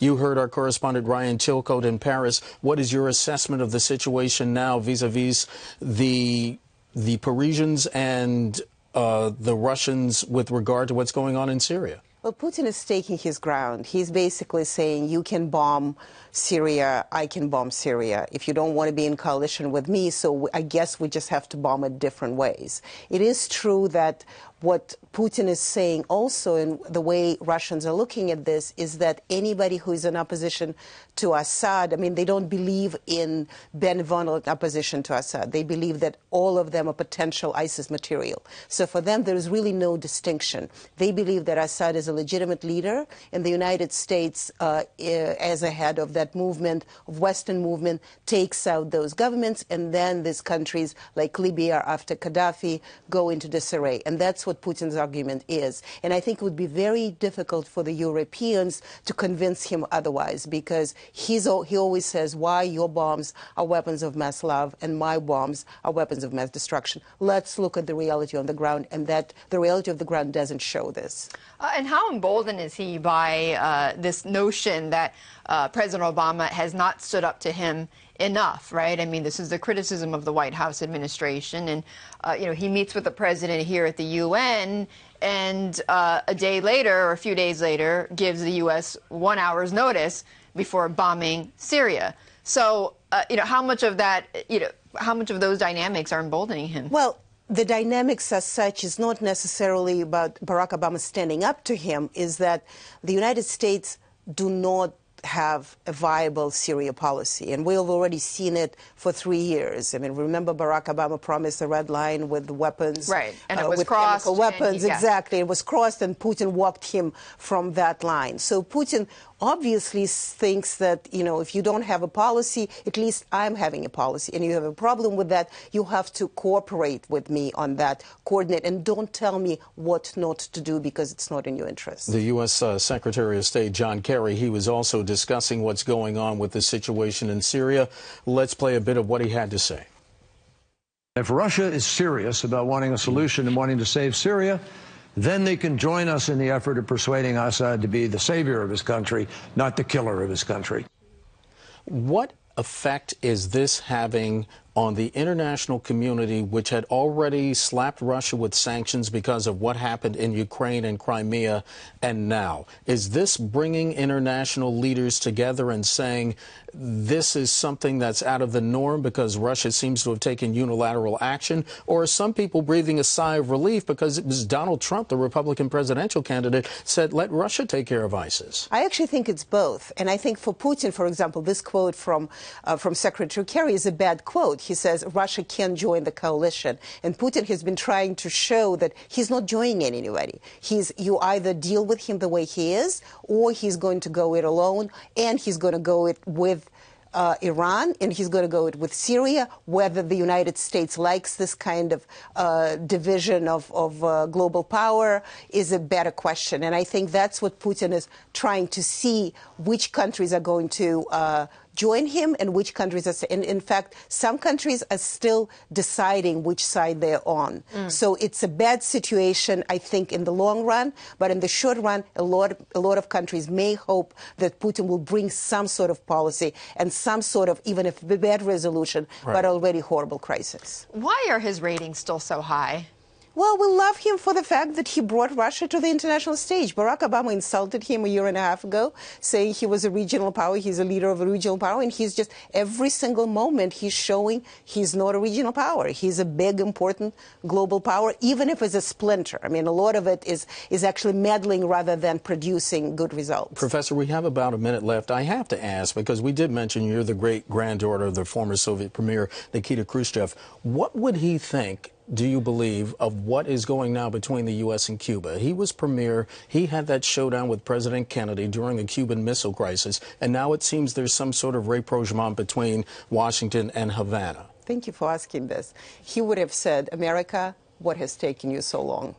You heard our correspondent Ryan Chilcote in Paris. What is your assessment of the situation now vis-a-vis the Parisians and the Russians with regard to what's going on in Syria? Well, Putin is staking his ground. He's basically saying, you can bomb Syria, I can bomb Syria. If you don't want to be in coalition with me, so I guess we just have to bomb it different ways. It is true that what Putin is saying also, in the way Russians are looking at this, is that anybody who is in opposition to Assad, I mean, they don't believe in benevolent opposition to Assad. They believe that all of them are potential ISIS material. So for them, there is really no distinction. They believe that Assad is a legitimate leader, and the United States, as a head of that movement, of Western movement, takes out those governments, and then these countries like Libya after Gaddafi go into disarray. And that's what Putin's argument is. And I think it would be very difficult for the Europeans to convince him otherwise, because he always says, why your bombs are weapons of mass love and my bombs are weapons of mass destruction. Let's look at the reality on the ground, and that the reality of the ground doesn't show this. And how emboldened is he by this notion that President Obama has not stood up to him enough, right? I mean, this is the criticism of the White House administration. And, you know, he meets with the president here at the UN, and a day later or a few days later gives the U.S. 1 hour's notice before bombing Syria. So, you know, how much of that, you know, how much of those dynamics are emboldening him? Well, the dynamics as such is not necessarily about Barack Obama standing up to him, is that the United States do not have a viable Syria policy. And we have already seen it for 3 years. I mean, remember Barack Obama promised a red line with weapons. Right, and it was with crossed. Chemical weapons, exactly. It was crossed, and Putin walked him from that line. So Putin obviously thinks that, you know, if you don't have a policy, at least I'm having a policy, and you have a problem with that, you have to cooperate with me on that, coordinate, and don't tell me what not to do because it's not in your interest. The U.S. Secretary of State John Kerry, he was also discussing what's going on with the situation in Syria. Let's play a bit of what he had to say. If Russia is serious about wanting a solution and wanting to save Syria, then they can join us in the effort of persuading Assad to be the savior of his country, not the killer of his country. What effect is this having on the international community, which had already slapped Russia with sanctions because of what happened in Ukraine and Crimea, and now? Is this bringing international leaders together and saying this is something that's out of the norm because Russia seems to have taken unilateral action? Or are some people breathing a sigh of relief because it was Donald Trump, the Republican presidential candidate, said let Russia take care of ISIS? I actually think it's both. And I think for Putin, for example, this quote from Secretary Kerry is a bad quote. He says Russia can join the coalition. And Putin has been trying to show that he's not joining anybody. You either deal with him the way he is, or he's going to go it alone, and he's going to go it with Iran, and he's going to go it with Syria. Whether the United States likes this kind of division of global power is a better question. And I think that's what Putin is trying to see, which countries are going to join him and which countries are. And in fact, some countries are still deciding which side they're on. So it's a bad situation, I think, in the long run. But in the short run, a lot of countries may hope that Putin will bring some sort of policy and some sort of, even if bad resolution, but already horrible crisis. Why are his ratings still so high? Well, we love him for the fact that he brought Russia to the international stage. Barack Obama insulted him a year and a half ago, saying he was a regional power. He's a leader of a regional power. And he's just, every single moment, he's showing he's not a regional power. He's a big, important global power, even if it's a splinter. I mean, a lot of it is actually meddling rather than producing good results. Professor, we have about a minute left. I have to ask, because we did mention you're the great-granddaughter of the former Soviet Premier Nikita Khrushchev. What would he think, do you believe, of what is going now between the U.S. and Cuba? He was premier. He had that showdown with President Kennedy during the Cuban Missile Crisis, and now it seems there's some sort of rapprochement between Washington and Havana. Thank you for asking this. He would have said, America, what has taken you so long?